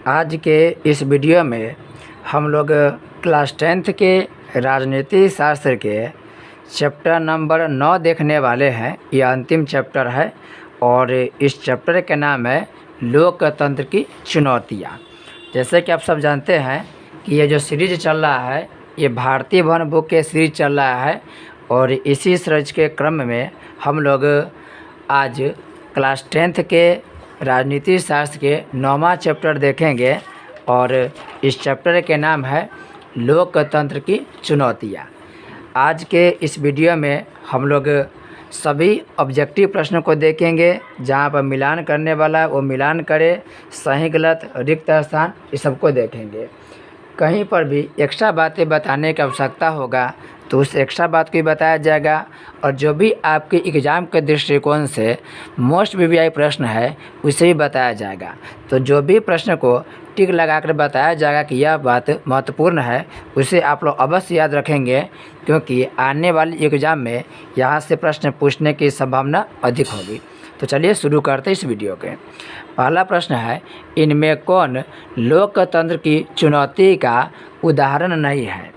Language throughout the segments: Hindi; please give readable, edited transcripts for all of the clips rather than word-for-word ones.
आज के इस वीडियो में हम लोग क्लास 10th के राजनीति शास्त्र के चैप्टर नंबर 9 देखने वाले हैं। यह अंतिम चैप्टर है और इस चैप्टर का नाम है लोकतंत्र की चुनौतियाँ। जैसे कि आप सब जानते हैं कि ये जो सीरीज चल रहा है ये भारतीय भवन बुक के सीरीज चल रहा है और इसी सीरीज के क्रम में हम लोग आज क्लास 10th के राजनीति शास्त्र के 9वां चैप्टर देखेंगे और इस चैप्टर के नाम है लोकतंत्र की चुनौतियाँ। आज के इस वीडियो में हम लोग सभी ऑब्जेक्टिव प्रश्नों को देखेंगे, जहाँ पर मिलान करने वाला वो मिलान करे, सही गलत रिक्त स्थान ये सबको देखेंगे। कहीं पर भी एक्स्ट्रा बातें बताने की आवश्यकता होगा तो उस एक्स्ट्रा बात को भी बताया जाएगा और जो भी आपके एग्ज़ाम के दृष्टिकोण से मोस्ट वीवीआई प्रश्न है उसे भी बताया जाएगा। तो जो भी प्रश्न को टिक लगाकर बताया जाएगा कि यह बात महत्वपूर्ण है, उसे आप लोग अवश्य याद रखेंगे, क्योंकि आने वाली एग्ज़ाम में यहाँ से प्रश्न पूछने की संभावना अधिक होगी। तो चलिए शुरू करते हैं इस वीडियो के। पहला प्रश्न है, इनमें कौन लोकतंत्र की चुनौती का उदाहरण नहीं है?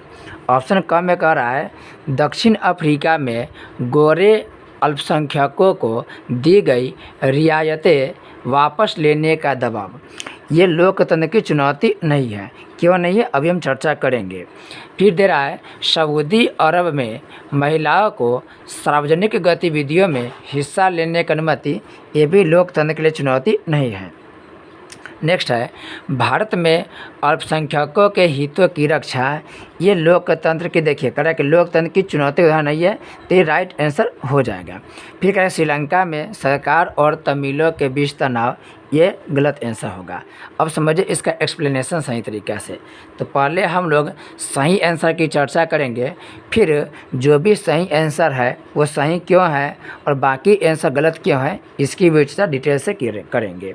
ऑप्शन क में कह रहा है दक्षिण अफ्रीका में गोरे अल्पसंख्यकों को दी गई रियायतें वापस लेने का दबाव। ये लोकतंत्र की चुनौती नहीं है। क्यों नहीं है, अभी हम चर्चा करेंगे। फिर दे रहा है सऊदी अरब में महिलाओं को सार्वजनिक गतिविधियों में हिस्सा लेने की अनुमति। ये भी लोकतंत्र के लिए चुनौती नहीं है। नेक्स्ट है भारत में अल्पसंख्यकों के हितों की रक्षा। ये लोकतंत्र की देखिए कह रहा है कि लोकतंत्र की चुनौती उदाहरण नहीं है, तो ये राइट आंसर हो जाएगा। फिर कह रहे हैं श्रीलंका में सरकार और तमिलों के बीच तनाव। ये गलत आंसर होगा। अब समझिए इसका एक्सप्लेनेशन सही तरीक़े से। तो पहले हम लोग सही आंसर की चर्चा करेंगे, फिर जो भी सही आंसर है वो सही क्यों है और बाकी आंसर गलत क्यों है इसकी विवेचना डिटेल से करेंगे।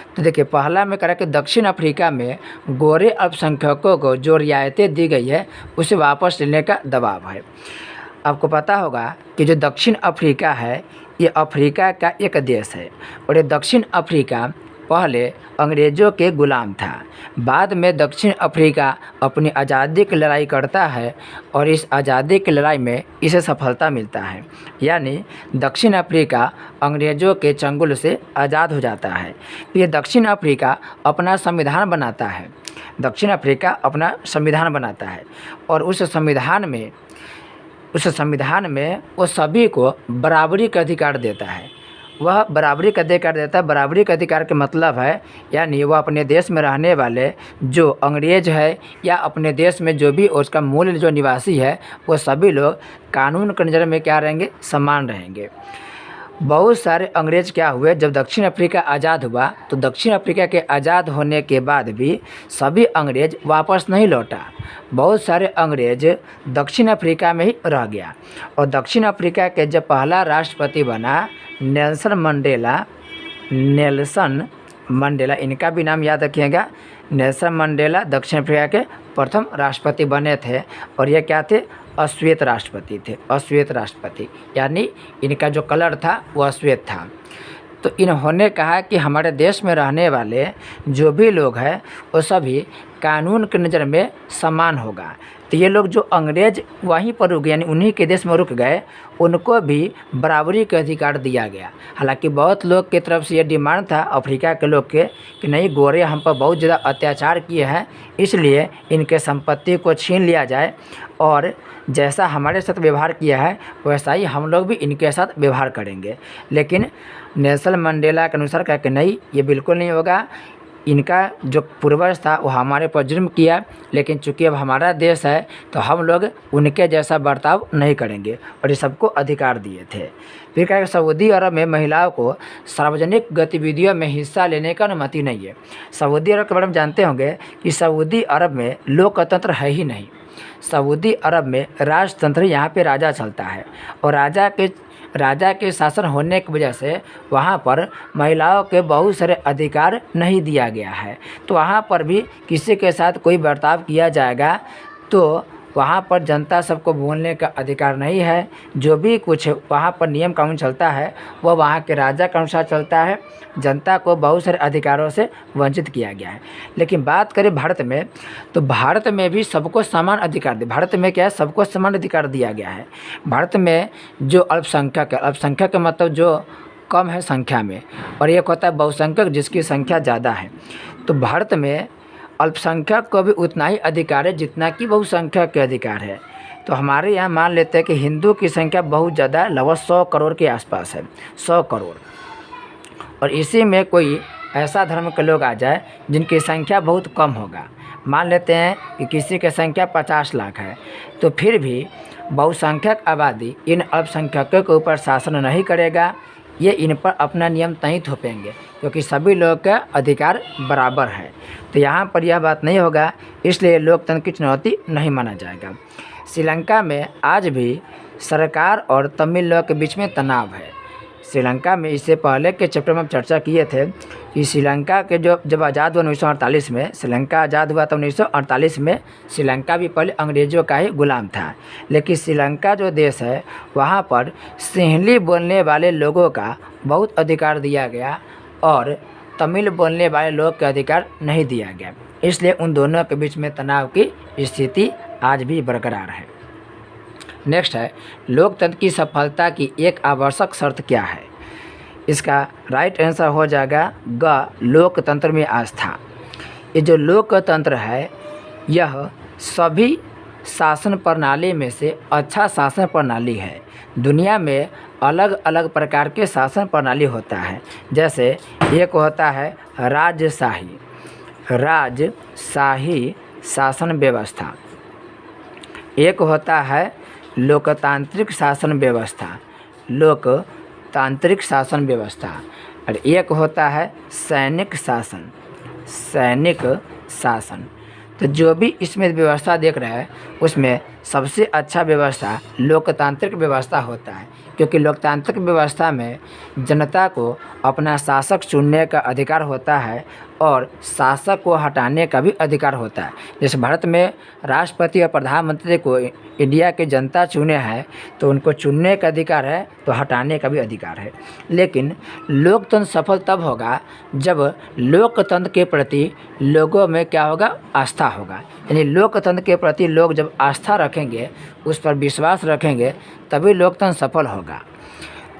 तो देखिए पहला में कह रहा है कि दक्षिण अफ्रीका में गोरे अल्पसंख्यकों को जो रियायतें दी गई है उसे वापस लेने का दबाव है। आपको पता होगा कि जो दक्षिण अफ्रीका है ये अफ्रीका का एक देश है और ये दक्षिण अफ्रीका पहले अंग्रेज़ों के ग़ुलाम था। बाद में दक्षिण अफ्रीका अपनी आज़ादी की लड़ाई करता है और इस आज़ादी की लड़ाई में इसे सफलता मिलता है, यानी दक्षिण अफ्रीका अंग्रेज़ों के चंगुल से आज़ाद हो जाता है। फिर दक्षिण अफ्रीका अपना संविधान बनाता है। दक्षिण अफ्रीका अपना संविधान बनाता है और उस संविधान में वो सभी को बराबरी का अधिकार देता है। वह बराबरी का अधिकार देता है। बराबरी का अधिकार का मतलब है यानी वह अपने देश में रहने वाले जो अंग्रेज़ है या अपने देश में जो भी उसका मूल जो निवासी है वो सभी लोग कानून के नज़र में क्या रहेंगे, समान रहेंगे। बहुत सारे अंग्रेज़ क्या हुए, जब दक्षिण अफ्रीका आज़ाद हुआ तो दक्षिण अफ्रीका के आज़ाद होने के बाद भी सभी अंग्रेज़ वापस नहीं लौटा। बहुत सारे अंग्रेज़ दक्षिण अफ्रीका में ही रह गया और दक्षिण अफ्रीका के जब पहला राष्ट्रपति बना नेल्सन मंडेला, इनका भी नाम याद रखिएगा। नेल्सन मंडेला दक्षिण अफ्रीका के प्रथम राष्ट्रपति बने थे और ये क्या थे, अश्वेत राष्ट्रपति थे। अश्वेत राष्ट्रपति यानी इनका जो कलर था वो अश्वेत था। तो इन्होंने कहा कि हमारे देश में रहने वाले जो भी लोग हैं वो सभी कानून की नज़र में समान होगा। तो ये लोग जो अंग्रेज़ वहीं पर रुक गए यानी उन्हीं के देश में रुक गए, उनको भी बराबरी का अधिकार दिया गया। हालांकि बहुत लोग की तरफ से ये डिमांड था अफ्रीका के लोग के कि नहीं, गोरे हम पर बहुत ज़्यादा अत्याचार किए हैं, इसलिए इनके संपत्ति को छीन लिया जाए और जैसा हमारे साथ व्यवहार किया है वैसा ही हम लोग भी इनके साथ व्यवहार करेंगे। लेकिन नेल्सन मंडेला के अनुसार कहा कि नहीं, ये बिल्कुल नहीं होगा। इनका जो पूर्वज था वो हमारे पर जुर्म किया, लेकिन चूँकि अब हमारा देश है तो हम लोग उनके जैसा बर्ताव नहीं करेंगे और ये सबको अधिकार दिए थे। फिर कहा कि सऊदी अरब में महिलाओं को सार्वजनिक गतिविधियों में हिस्सा लेने का अनुमति नहीं है। सऊदी अरब के बारे में जानते होंगे कि सऊदी अरब में लोकतंत्र है ही नहीं। सऊदी अरब में राजतंत्र, यहाँ पे राजा चलता है और राजा के शासन होने की वजह से वहाँ पर महिलाओं के बहुत सारे अधिकार नहीं दिया गया है। तो वहाँ पर भी किसी के साथ कोई बर्ताव किया जाएगा तो वहाँ पर जनता सबको बोलने का अधिकार नहीं है। जो भी कुछ वहाँ पर नियम कानून चलता है वह वहाँ के राजा के अनुसार चलता है। जनता को बहुत सारे अधिकारों से वंचित किया गया है। लेकिन बात करें भारत में, तो भारत में भी सबको समान अधिकार दिया। भारत में क्या है, सबको समान अधिकार दिया गया है। भारत में जो अल्पसंख्यक का मतलब जो कम है संख्या में, और एक होता है बहुसंख्यक जिसकी संख्या ज़्यादा है। तो भारत में अल्पसंख्यक को भी उतना ही अधिकार है जितना कि बहुसंख्यक के अधिकार है। तो हमारे यहाँ मान लेते हैं कि हिंदू की संख्या बहुत ज़्यादा है, लगभग 100 करोड़ के आसपास है, 100 करोड़। और इसी में कोई ऐसा धर्म के लोग आ जाए जिनकी संख्या बहुत कम होगा, मान लेते हैं कि किसी की संख्या 50 लाख है, तो फिर भी बहुसंख्यक आबादी इन अल्पसंख्यकों के ऊपर शासन नहीं करेगा। ये इन पर अपना नियम तय थोपेंगे क्योंकि सभी लोग का अधिकार बराबर है। तो यहाँ पर यह बात नहीं होगा, इसलिए लोकतंत्र की चुनौती नहीं माना जाएगा। श्रीलंका में आज भी सरकार और तमिल लोग के बीच में तनाव है। श्रीलंका में इससे पहले के चैप्टर में हम चर्चा किए थे कि श्रीलंका के जब आज़ाद हुआ 1948 में, श्रीलंका आज़ाद हुआ तो 1948 में श्रीलंका भी पहले अंग्रेज़ों का ही गुलाम था। लेकिन श्रीलंका जो देश है वहाँ पर सिंहली बोलने वाले लोगों का बहुत अधिकार दिया गया और तमिल बोलने वाले लोग का अधिकार नहीं दिया गया। इसलिए उन दोनों के बीच में तनाव की स्थिति आज भी बरकरार है। नेक्स्ट है, लोकतंत्र की सफलता की एक आवश्यक शर्त क्या है? इसका राइट आंसर हो जाएगा ग, लोकतंत्र में आस्था। ये जो लोकतंत्र है यह सभी शासन प्रणाली में से अच्छा शासन प्रणाली है। दुनिया में अलग अलग प्रकार के शासन प्रणाली होता है। जैसे एक होता है राजशाही शासन व्यवस्था, एक होता है लोकतांत्रिक शासन व्यवस्था, और एक होता है सैनिक शासन। तो जो भी इसमें व्यवस्था देख रहे हैं उसमें सबसे अच्छा व्यवस्था लोकतांत्रिक व्यवस्था होता है, क्योंकि लोकतांत्रिक व्यवस्था में जनता को अपना शासक चुनने का अधिकार होता है और शासक को हटाने का भी अधिकार होता है। जैसे भारत में राष्ट्रपति और प्रधानमंत्री को इंडिया की जनता चुने हैं तो उनको चुनने का अधिकार है तो हटाने का भी अधिकार है। लेकिन लोकतंत्र सफल तब होगा जब लोकतंत्र के प्रति लोगों में क्या होगा, आस्था होगा। यानी लोकतंत्र के प्रति लोग जब आस्था रखेंगे, उस पर विश्वास रखेंगे, तभी लोकतंत्र सफल होगा।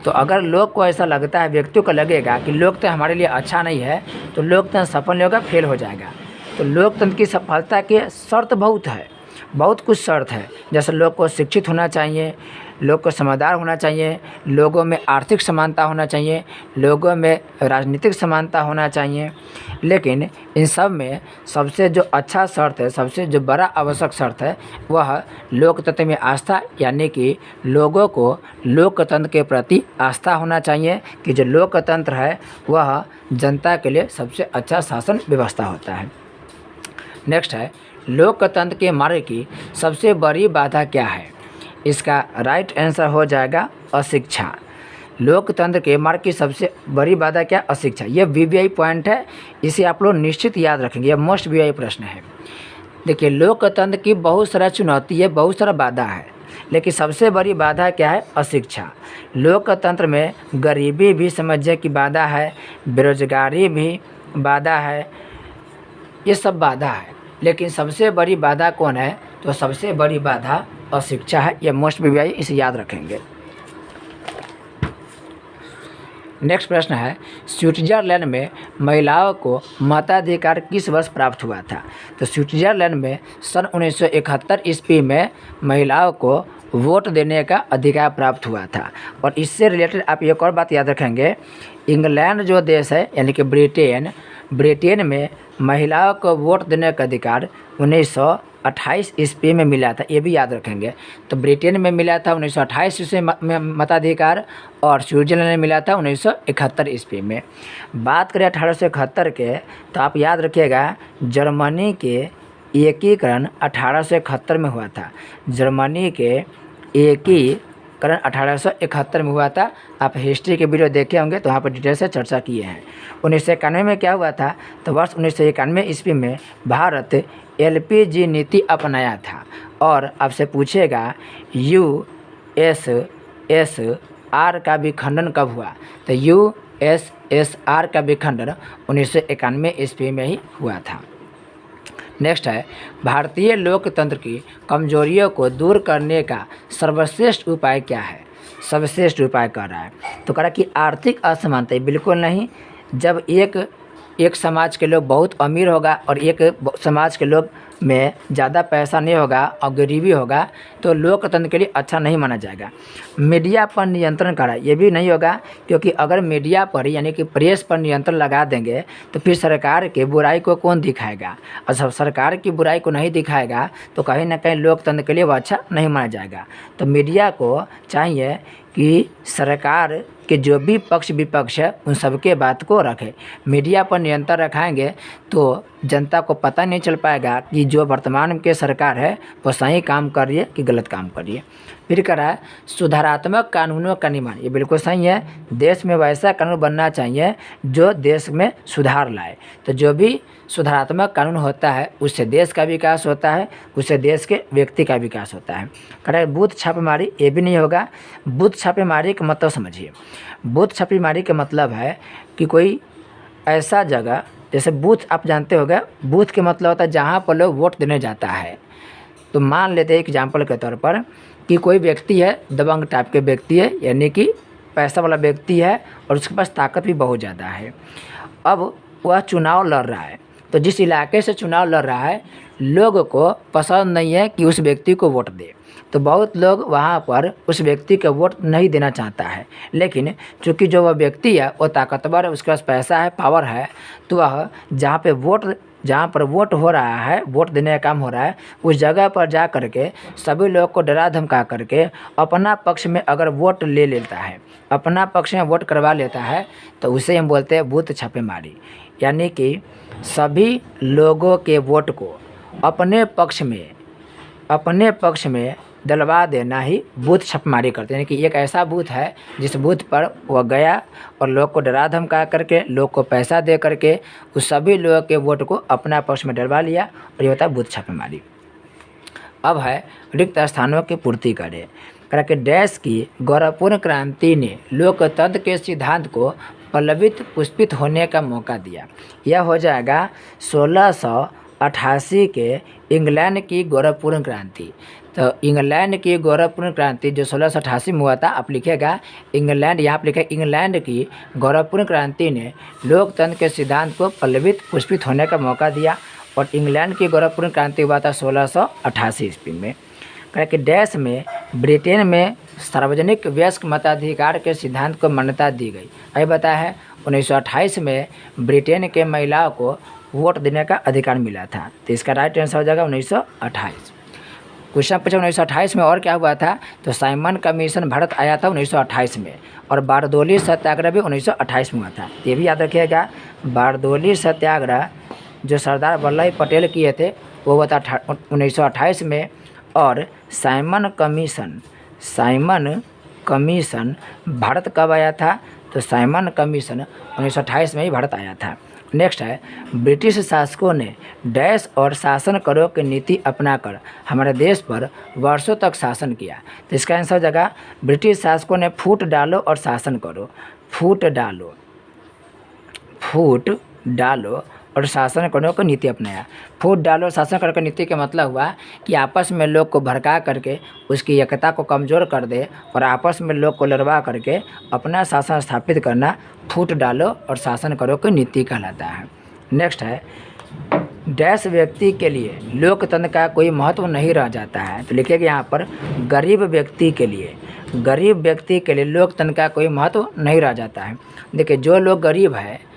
तो अगर लोग को ऐसा लगता है, व्यक्ति को लगेगा कि लोकतंत्र हमारे लिए अच्छा नहीं है, तो लोकतंत्र सफल नहीं होगा, फेल हो जाएगा। तो लोकतंत्र की सफलता के शर्त बहुत कुछ शर्त है। जैसे लोग को शिक्षित होना चाहिए, लोग को समझदार होना चाहिए, लोगों में आर्थिक समानता होना चाहिए, लोगों में राजनीतिक समानता होना चाहिए। लेकिन इन सब में सबसे जो अच्छा शर्त है, सबसे जो बड़ा आवश्यक शर्त है, वह लोकतंत्र में आस्था, यानी कि लोगों को लोकतंत्र के प्रति आस्था होना चाहिए कि जो लोकतंत्र है वह जनता के लिए सबसे अच्छा शासन व्यवस्था होता है। नेक्स्ट है, लोकतंत्र के मार्ग की सबसे बड़ी बाधा क्या है? इसका राइट आंसर हो जाएगा अशिक्षा। लोकतंत्र के मार्ग की सबसे बड़ी बाधा क्या? अशिक्षा। यह वीवीआई पॉइंट है, इसे आप लोग निश्चित याद रखेंगे, यह मोस्ट वीवीआई प्रश्न है। देखिए, लोकतंत्र की बहुत सारा चुनौती है, बहुत सारा बाधा है, लेकिन सबसे बड़ी बाधा क्या है? अशिक्षा। लोकतंत्र में गरीबी भी समझिए कि बाधा है, बेरोजगारी भी बाधा है, ये सब बाधा है। लेकिन सबसे बड़ी बाधा कौन है? तो सबसे बड़ी बाधा अशिक्षा है। यह मोस्ट वीवीआई, इसे याद रखेंगे। नेक्स्ट प्रश्न है, स्विट्जरलैंड में महिलाओं को मताधिकार किस वर्ष प्राप्त हुआ था? तो स्विट्जरलैंड में सन 1971 ईस्वी में महिलाओं को वोट देने का अधिकार प्राप्त हुआ था। और इससे रिलेटेड आप एक और बात याद रखेंगे, इंग्लैंड जो देश है यानी कि ब्रिटेन में महिलाओं को वोट देने का अधिकार 1928 ईस्वी में मिला था, ये भी याद रखेंगे। तो ब्रिटेन में मिला था 1928 ईस्वी में मताधिकार, और स्विट्जरलैंड में मिला था 1971 ईस्वी में। बात करें 1871 के, तो आप याद रखिएगा जर्मनी के एकीकरण 1871 में हुआ था। जर्मनी के करण 1871 में हुआ था। आप हिस्ट्री के वीडियो देखे होंगे तो वहाँ पर डिटेल से चर्चा किए हैं। 1991 में क्या हुआ था, तो वर्ष 1991 ईस्वी में भारत LPG नीति अपनाया था। और आपसे पूछेगा USSR का विखंडन कब हुआ, तो USSR का विखंडन 1991 ईस्वी में ही हुआ था। नेक्स्ट है, भारतीय लोकतंत्र की कमजोरियों को दूर करने का सर्वश्रेष्ठ उपाय क्या है। सर्वश्रेष्ठ उपाय कर रहा है तो कह रहा कि आर्थिक असमानता बिल्कुल नहीं। जब एक समाज के लोग बहुत अमीर होगा और एक समाज के लोग में ज़्यादा पैसा नहीं होगा और गरीबी होगा तो लोकतंत्र के लिए अच्छा नहीं माना जाएगा। मीडिया पर नियंत्रण करा, ये भी नहीं होगा, क्योंकि अगर मीडिया पर यानी कि प्रेस पर नियंत्रण लगा देंगे तो फिर सरकार के बुराई को कौन दिखाएगा, और सब सरकार की बुराई को नहीं दिखाएगा तो कहीं ना कहीं लोकतंत्र के लिए वो अच्छा नहीं माना जाएगा। तो मीडिया को चाहिए कि सरकार के जो भी पक्ष विपक्ष है उन सबके बात को रखे। मीडिया पर नियंत्रण रखाएंगे तो जनता को पता नहीं चल पाएगा कि जो वर्तमान के सरकार है वो सही काम कर रही है कि गलत काम कर रही है। फिर कह रहा है सुधारात्मक कानूनों का निर्माण, ये बिल्कुल सही है। देश में वैसा कानून बनना चाहिए जो देश में सुधार लाए। तो जो भी सुधारात्मक कानून होता है उससे देश का विकास होता है, उससे देश के व्यक्ति का विकास होता है। कह रहा है बूथ छापेमारी, ये भी नहीं होगा। बूथ छापेमारी का मतलब समझिए। बूथ छापेमारी का मतलब है कि कोई ऐसा जगह, जैसे बूथ आप जानते होंगे, बूथ के मतलब होता है जहाँ पर लोग वोट देने जाता है। तो मान लेते हैं एग्जाम्पल के तौर पर कि कोई व्यक्ति है, दबंग टाइप के व्यक्ति है, यानी कि पैसा वाला व्यक्ति है और उसके पास ताकत भी बहुत ज़्यादा है। अब वह चुनाव लड़ रहा है, तो जिस इलाके से चुनाव लड़ रहा है लोगों को पसंद नहीं है कि उस व्यक्ति को वोट दे, तो बहुत लोग वहाँ पर उस व्यक्ति को वोट नहीं देना चाहता है। लेकिन चूँकि जो वह व्यक्ति है वो ताकतवर है, उसके पास पैसा है, पावर है, तो वह जहाँ पर वोट हो रहा है, वोट देने का काम हो रहा है, उस जगह पर जा करके सभी लोग को डरा धमका करके अपना पक्ष में अगर वोट ले लेता है, अपना पक्ष में वोट करवा लेता है, तो उसे हम बोलते हैं बूथ छापेमारी। यानी कि सभी लोगों के वोट को अपने पक्ष में डलवा देना ही बूथ छापेमारी करते हैं। यानी कि एक ऐसा बूथ है जिस बूथ पर वह गया और लोग को डरा धमका करके, लोग को पैसा दे करके उस सभी लोगों के वोट को अपना पक्ष में डलवा लिया, और ये होता है बूथ छापेमारी। अब है रिक्त स्थानों की पूर्ति करें। करके डैश की गौरवपूर्ण क्रांति ने लोकतंत्र के सिद्धांत को पल्लवित पुष्पित होने का मौका दिया। यह हो जाएगा 1688 के इंग्लैंड की गौरवपूर्ण क्रांति। तो इंग्लैंड की गौरवपूर्ण क्रांति जो 1688 में हुआ था, आप लिखेगा इंग्लैंड, यहाँ पर लिखा इंग्लैंड की गौरवपूर्ण क्रांति ने लोकतंत्र के सिद्धांत को पल्लवित पुष्पित होने का मौका दिया। और इंग्लैंड की गौरवपूर्ण क्रांति हुआ था 1688 ईस्वी में। कि देश में ब्रिटेन में सार्वजनिक वयस्क मताधिकार के सिद्धांत को मान्यता दी गई। अभी बताया है 1928 में ब्रिटेन के महिलाओं को वोट देने का अधिकार मिला था, तो इसका राइट आंसर हो जाएगा 1928। क्वेश्चन पूछा 1928 में और क्या हुआ था, तो साइमन कमीशन भारत आया था 1928 में, और बारदोली सत्याग्रह भी 1928 में हुआ था। ये भी याद रखिएगा, बारदोली सत्याग्रह जो सरदार वल्लभ भाई पटेल किए थे वो हुआ था 1928 में, और साइमन कमीशन भारत कब आया था, तो साइमन कमीशन 1928 में ही भारत आया था। नेक्स्ट है, ब्रिटिश शासकों ने डैश और शासन करो की नीति अपनाकर हमारे देश पर वर्षों तक शासन किया। तो इसका आंसर हो जाएगा ब्रिटिश शासकों ने फूट डालो और शासन करो, फूट डालो और शासन करो की नीति अपनाया। फूट डालो शासन करो की नीति का मतलब हुआ कि आपस में लोग को भड़का करके उसकी एकता को कमज़ोर कर दे और आपस में लोग को लड़वा करके अपना शासन स्थापित करना फूट डालो और शासन करो की नीति कहलाता है। नेक्स्ट है, डैश व्यक्ति के लिए लोकतंत्र का कोई महत्व नहीं रह जाता है। तो लिखिएगा यहाँ पर गरीब व्यक्ति के लिए लोकतंत्र का कोई महत्व नहीं रह जाता है। देखिए, जो लोग गरीब है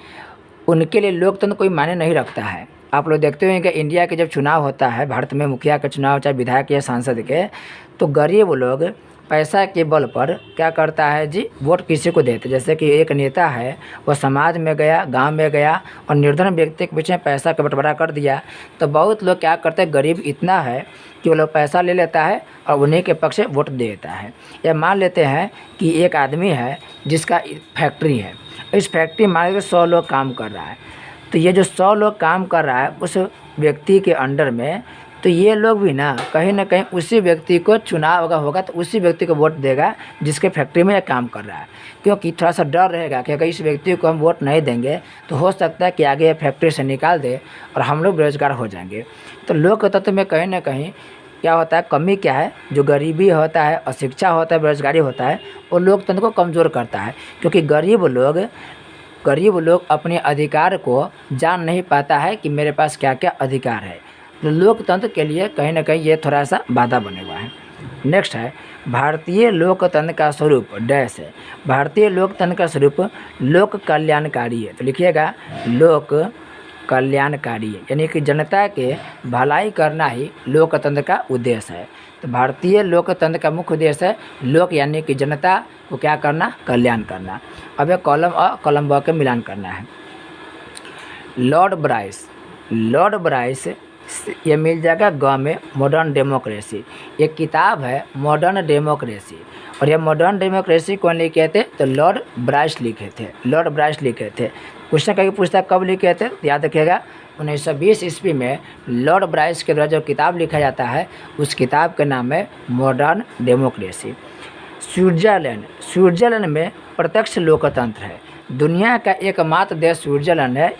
उनके लिए लोकतंत्र कोई मायने नहीं रखता है। आप लोग देखते हुए कि इंडिया के जब चुनाव होता है, भारत में मुखिया का चुनाव चाहे विधायक या सांसद के, तो गरीब लोग पैसा के बल पर क्या करता है जी, वोट किसी को देते। जैसे कि एक नेता है, वो समाज में गया, गांव में गया और निर्धन व्यक्ति के बीच में पैसा का बंटवारा कर दिया, तो बहुत लोग क्या करते हैं, गरीब इतना है कि वो लोग पैसा ले लेता है और उन्हीं के पक्ष से वोट दे देता है। या मान लेते हैं कि एक आदमी है जिसका फैक्ट्री है, इस फैक्ट्री मान लीजिए 100 लोग काम कर रहा है, तो ये जो 100 लोग काम कर रहा है उस व्यक्ति के अंडर में, तो ये लोग भी ना कहीं उसी व्यक्ति को चुनाव अगर होगा तो उसी व्यक्ति को वोट देगा जिसके फैक्ट्री में ये काम कर रहा है, क्योंकि थोड़ा सा डर रहेगा कि अगर इस व्यक्ति को हम वोट नहीं देंगे तो हो सकता है कि आगे ये फैक्ट्री से निकाल दे और हम लोग बेरोजगार हो जाएंगे। तो लोकतंत्र में कहीं ना कहीं क्या होता है, कमी क्या है, जो गरीबी होता है, अशिक्षा होता है, बेरोजगारी होता है, वो लोकतंत्र को कमज़ोर करता है, क्योंकि गरीब लोग अपने अधिकार को जान नहीं पाता है कि मेरे पास क्या क्या अधिकार है। तो लोकतंत्र के लिए कहीं ना कहीं ये थोड़ा सा बाधा बने हुआ है। नेक्स्ट है भारतीय लोकतंत्र का स्वरूप डैश है। भारतीय लोकतंत्र का स्वरूप लोक कल्याणकारी है। तो लिखिएगा लोक कल्याणकारी है, यानी कि जनता के भलाई करना ही लोकतंत्र का उद्देश्य है। तो भारतीय लोकतंत्र का मुख्य उद्देश्य है लोक यानी कि जनता को क्या करना, कल्याण करना। अब एक कॉलम अ कॉलम ब के मिलान करना है। लॉर्ड ब्राइस ये मिल जाएगा ग में मॉडर्न डेमोक्रेसी। एक किताब है मॉडर्न डेमोक्रेसी, और ये मॉडर्न डेमोक्रेसी कौन लिखे थे, तो लॉर्ड ब्राइस लिखे थे। क्वेश्चन कभी पूछता कब लिखे थे, तो याद रखिएगा 1920 ईस्वी में लॉर्ड ब्राइस के द्वारा जो किताब लिखा जाता है उस किताब का नाम है मॉडर्न डेमोक्रेसी। स्विट्जरलैंड में प्रत्यक्ष लोकतंत्र है। दुनिया का एकमात्र देश स्विट्जरलैंड है,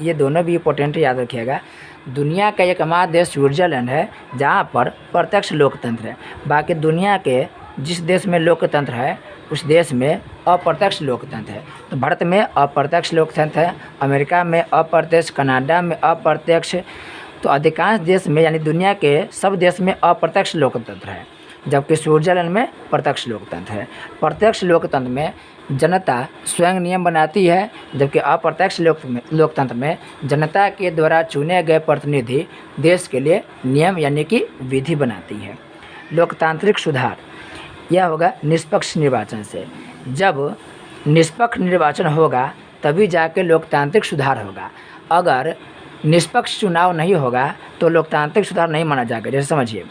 ये दोनों भी इंपॉर्टेंट याद रखिएगा। दुनिया का एकमात्र देश स्विट्जरलैंड है जहाँ पर प्रत्यक्ष लोकतंत्र है। बाकी दुनिया के जिस देश में लोकतंत्र है उस देश में अप्रत्यक्ष लोकतंत्र है। तो भारत में अप्रत्यक्ष लोकतंत्र है, अमेरिका में अप्रत्यक्ष, कनाडा में अप्रत्यक्ष, तो अधिकांश देश में यानी दुनिया के सब देश में अप्रत्यक्ष लोकतंत्र है, जबकि स्विट्जरलैंड में प्रत्यक्ष लोकतंत्र है। प्रत्यक्ष लोकतंत्र में जनता स्वयं नियम बनाती है, जबकि अप्रत्यक्ष लोकतंत्र में जनता के द्वारा चुने गए प्रतिनिधि देश के लिए नियम यानी कि विधि बनाती है। लोकतांत्रिक सुधार यह होगा निष्पक्ष निर्वाचन से। जब निष्पक्ष निर्वाचन होगा तभी जाके लोकतांत्रिक सुधार होगा। अगर निष्पक्ष चुनाव नहीं होगा तो लोकतांत्रिक सुधार नहीं माना जाएगा। जैसे समझिए,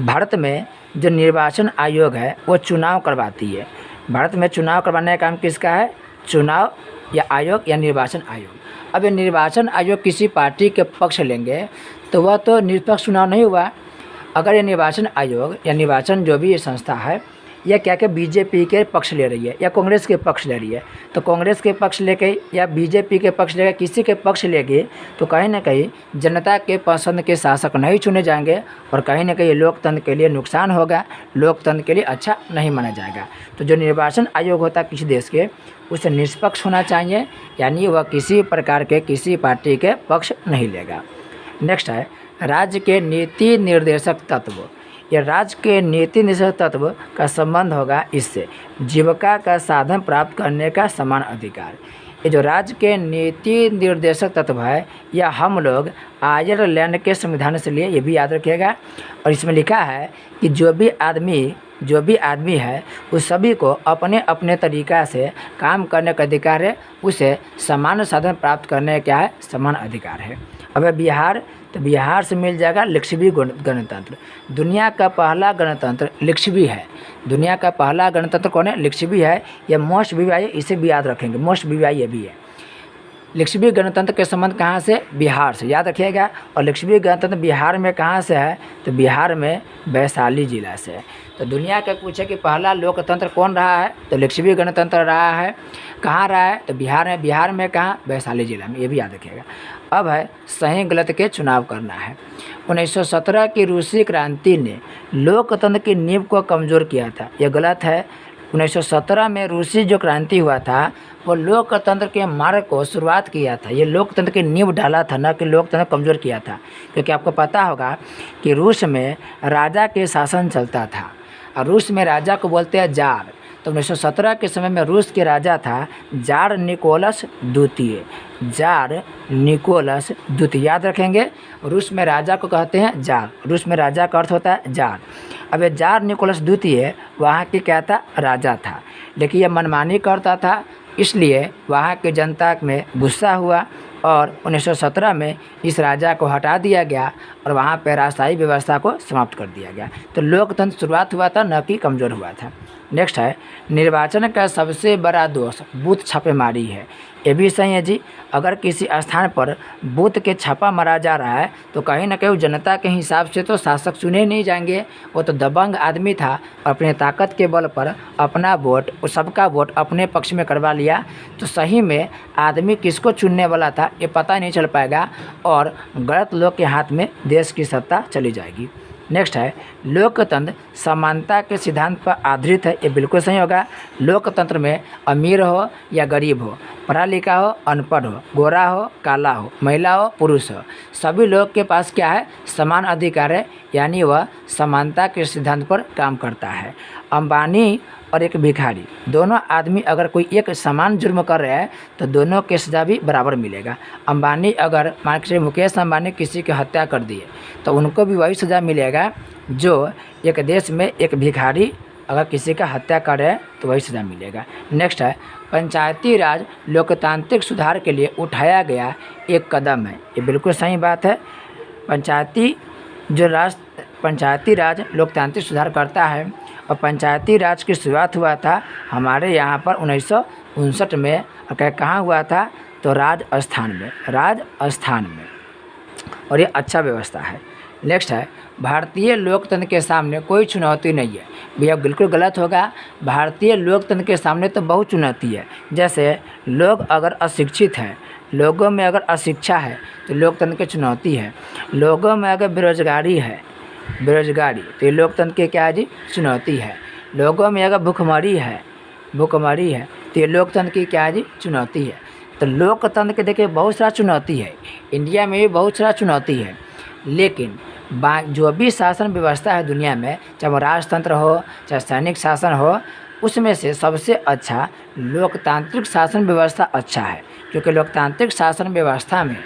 भारत में जो निर्वाचन आयोग है वो चुनाव करवाती है। भारत में चुनाव करवाने का काम किसका है, चुनाव या आयोग या निर्वाचन आयोग। अब ये निर्वाचन आयोग किसी पार्टी के पक्ष लेंगे तो वह तो निष्पक्ष चुनाव नहीं हुआ। अगर ये निर्वाचन आयोग या निर्वाचन जो भी ये संस्था है या क्या बीजेपी के पक्ष ले रही है या कांग्रेस के पक्ष ले रही है, तो कांग्रेस के पक्ष लेके या बीजेपी के पक्ष लेके किसी के पक्ष लेके तो कहीं ना कहीं जनता के पसंद के शासक नहीं चुने जाएंगे और कहीं ना कहीं लोकतंत्र के लिए नुकसान होगा, लोकतंत्र के लिए अच्छा नहीं माना जाएगा। तो जो निर्वाचन आयोग होता है किसी देश के, उसे निष्पक्ष होना चाहिए, यानी वह किसी प्रकार के किसी पार्टी के पक्ष नहीं लेगा। नेक्स्ट है राज्य के नीति निर्देशक तत्व। यह राज्य के नीति निर्देशक तत्व का संबंध होगा इससे जीविका का साधन प्राप्त करने का समान अधिकार। ये जो राज्य के नीति निर्देशक तत्व है यह हम लोग आयरलैंड के संविधान से लिए, ये भी याद रखिएगा। और इसमें लिखा है कि जो भी आदमी है उस सभी को अपने अपने तरीक़ा से काम करने का अधिकार है, उसे समान साधन प्राप्त करने का है समान अधिकार है। अब बिहार, तो बिहार से मिल जाएगा लिच्छवी गणतंत्र। दुनिया का पहला गणतंत्र लिच्छवी है। दुनिया का पहला गणतंत्र कौन है, लिच्छवी है। यह मोस्ट वीआई, इसे भी याद रखेंगे, मोस्ट वीआई ये भी है। लिच्छवी गणतंत्र के संबंध कहाँ से, बिहार से, याद रखिएगा। और लिच्छवी गणतंत्र बिहार में कहाँ से है, तो बिहार में वैशाली जिला से है। तो दुनिया का पूछे कि पहला लोकतंत्र कौन रहा है, तो लिच्छवी गणतंत्र रहा है। कहाँ रहा है, तो बिहार में। बिहार में कहाँ, वैशाली जिला में, ये भी याद रखिएगा। अब है सही गलत के चुनाव करना है। 1917 की रूसी क्रांति ने लोकतंत्र की नींव को कमज़ोर किया था, यह गलत है। 1917 में रूसी जो क्रांति हुआ था वो लोकतंत्र के मार्ग को शुरुआत किया था, ये लोकतंत्र की नींव डाला था, न कि लोकतंत्र कमज़ोर किया था। क्योंकि आपको पता होगा कि रूस में राजा के शासन चलता था और रूस में राजा को बोलते हैं जार। तो 1917 के समय में रूस के राजा था जार निकोलस द्वितीय। जार निकोलस द्वितीय याद रखेंगे। रूस में राजा को कहते हैं जार, रूस में राजा का अर्थ होता है जार। अब ये जार निकोलस द्वितीय वहाँ के क्या था, राजा था, लेकिन यह मनमानी करता था, इसलिए वहाँ की जनता में गुस्सा हुआ और 1917 में इस राजा को हटा दिया गया और वहाँ पर राजशाही व्यवस्था को समाप्त कर दिया गया। तो लोकतंत्र शुरुआत हुआ था, न कि कमज़ोर हुआ था। नेक्स्ट है, निर्वाचन का सबसे बड़ा दोष बूथ छापेमारी है। ये भी सही है जी। अगर किसी स्थान पर बूथ के छापा मारा जा रहा है तो कहीं ना कहीं जनता के हिसाब से तो शासक चुने नहीं जाएंगे। वो तो दबंग आदमी था, अपने ताकत के बल पर अपना वोट, सबका वोट अपने पक्ष में करवा लिया, तो सही में आदमी किसको चुनने वाला था ये पता नहीं चल पाएगा और गलत लोग के हाथ में देश की सत्ता चली जाएगी। नेक्स्ट है, लोकतंत्र समानता के सिद्धांत पर आधारित है। ये बिल्कुल सही होगा। लोकतंत्र में अमीर हो या गरीब हो, पढ़ा लिखा हो अनपढ़ हो, गोरा हो काला हो, महिला हो पुरुष हो, सभी लोग के पास क्या है, समान अधिकार है, यानी वह समानता के सिद्धांत पर काम करता है। अंबानी और एक भिखारी, दोनों आदमी अगर कोई एक समान जुर्म कर रहे हैं तो दोनों के सज़ा भी बराबर मिलेगा। अंबानी अगर मान के चलिए मुकेश अंबानी किसी की हत्या कर दिए तो उनको भी वही सज़ा मिलेगा जो एक देश में एक भिखारी अगर किसी का हत्या करे तो वही सज़ा मिलेगा। नेक्स्ट है, पंचायती राज लोकतांत्रिक सुधार के लिए उठाया गया एक कदम है। ये बिल्कुल सही बात है। पंचायती राज लोकतांत्रिक सुधार करता है और पंचायती राज की शुरुआत हुआ था हमारे यहाँ पर 1959 में। और कहाँ हुआ था, तो राजस्थान में, और ये अच्छा व्यवस्था है। नेक्स्ट है, भारतीय लोकतंत्र के सामने कोई चुनौती नहीं है। भैया बिल्कुल गलत होगा। भारतीय लोकतंत्र के सामने तो बहुत चुनौती है। जैसे लोग अगर अशिक्षित हैं, लोगों में अगर अशिक्षा है तो लोकतंत्र की चुनौती है। लोगों में अगर बेरोजगारी तो ये लोकतंत्र की क्या है जी, चुनौती है। लोगों में अगर भुखमरी है तो ये लोकतंत्र की क्या है जी, चुनौती है। तो लोकतंत्र के देखिए बहुत सारा चुनौती है, इंडिया में भी बहुत सारा चुनौती है, लेकिन जो भी शासन व्यवस्था है दुनिया में, चाहे वो राजतंत्र हो चाहे सैनिक शासन हो, उसमें से सबसे अच्छा लोकतांत्रिक शासन व्यवस्था अच्छा है। क्योंकि लोकतांत्रिक शासन व्यवस्था में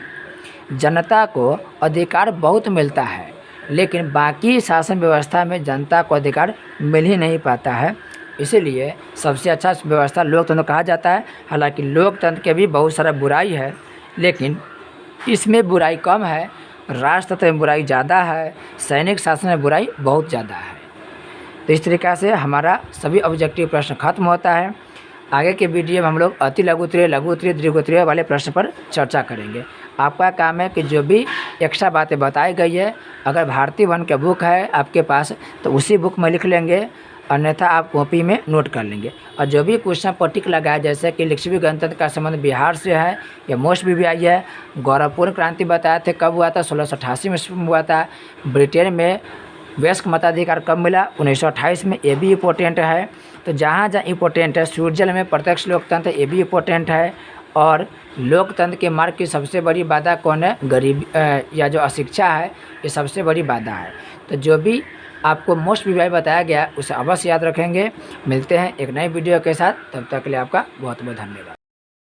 जनता को अधिकार बहुत मिलता है, लेकिन बाकी शासन व्यवस्था में जनता को अधिकार मिल ही नहीं पाता है। इसीलिए सबसे अच्छा व्यवस्था लोकतंत्र कहा जाता है। हालांकि लोकतंत्र के भी बहुत सारा बुराई है, लेकिन इसमें बुराई कम है, राजतंत्र में बुराई ज़्यादा है, सैनिक शासन में बुराई बहुत ज़्यादा है। तो इस तरीक़ा से हमारा सभी ऑब्जेक्टिव प्रश्न खत्म होता है। आगे के वीडियो में हम लोग अति लघु उत्तरीय, लघु उत्तरीय, दीर्घ उत्तरीय वाले प्रश्न पर चर्चा करेंगे। आपका काम है कि जो भी एक्स्ट्रा बातें बताई गई है, अगर भारतीय वन का बुक है आपके पास तो उसी बुक में लिख लेंगे, अन्यथा आप कॉपी में नोट कर लेंगे। और जो भी क्वेश्चन पर टिक लगा है, जैसे कि लिच्छवी गणतंत्र का संबंध बिहार से है या मोस्ट भी आई है, गौरवपूर्ण क्रांति बताए थे कब हुआ था, 1688 में हुआ था। ब्रिटेन में वयस्क मताधिकार कब मिला, 1928 में, ये भी इम्पोर्टेंट है। तो जहाँ जहाँ इम्पोर्टेंट है, स्विट्जरलैंड में प्रत्यक्ष लोकतंत्र, ये भी इम्पोर्टेंट है। और लोकतंत्र के मार्ग की सबसे बड़ी बाधा कौन है, गरीबी या जो अशिक्षा है, ये सबसे बड़ी बाधा है। तो जो भी आपको मोस्ट भी बताया गया उसे अवश्य याद रखेंगे। मिलते हैं एक नई वीडियो के साथ, तब तक के लिए आपका बहुत बहुत धन्यवाद।